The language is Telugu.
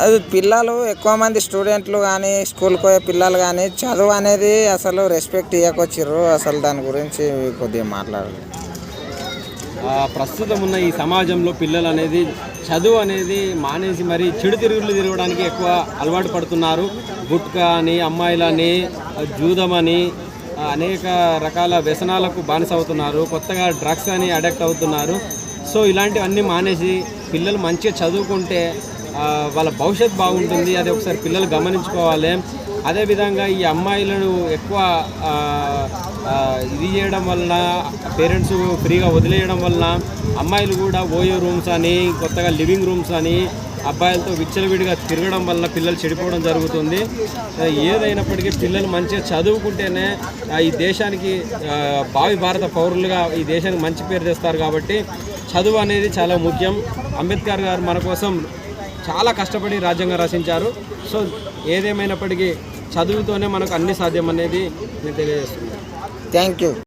అది పిల్లలు ఎక్కువ మంది స్టూడెంట్లు కానీ స్కూల్కి పోయే పిల్లలు కానీ చదువు అనేది అసలు రెస్పెక్ట్ ఇవ్వకొచ్చిర్రు. అసలు దాని గురించి కొద్దిగా మాట్లాడాలి. ప్రస్తుతం ఉన్న ఈ సమాజంలో పిల్లలు అనేది చదువు అనేది మానేసి మరి చెడు తిరుగులు తిరగడానికి ఎక్కువ అలవాటు పడుతున్నారు. గుట్కా అని, అమ్మాయిలని, జూదమని, అనేక రకాల వ్యసనాలకు బానిస అవుతున్నారు. కొత్తగా డ్రగ్స్ అని అడిక్ట్ అవుతున్నారు. సో ఇలాంటివన్నీ మానేసి పిల్లలు మంచిగా చదువుకుంటే వాళ్ళ భవిష్యత్తు బాగుంటుంది. అది ఒకసారి పిల్లలు గమనించుకోవాలి. అదేవిధంగా ఈ అమ్మాయిలను ఎక్కువ ఇది చేయడం వలన, పేరెంట్స్ ఫ్రీగా వదిలేయడం వలన అమ్మాయిలు కూడా ఓయో రూమ్స్ అని, కొత్తగా లివింగ్ రూమ్స్ అని అబ్బాయిలతో విచ్చలవిడిగా తిరగడం వల్ల పిల్లలు చెడిపోవడం జరుగుతుంది. ఏదైనప్పటికీ పిల్లలు మంచిగా చదువుకుంటేనే ఈ దేశానికి భావి భారత పౌరులుగా ఈ దేశానికి మంచి పేరు తెస్తారు. కాబట్టి చదువు అనేది చాలా ముఖ్యం. అంబేద్కర్ గారు మన కోసం చాలా కష్టపడి రాజ్యాంగం రచించారు. సో ఏదేమైనప్పటికీ చదువుతోనే మనకు అన్ని సాధ్యం అనేది నేను తెలియజేస్తున్నాను. Thank you.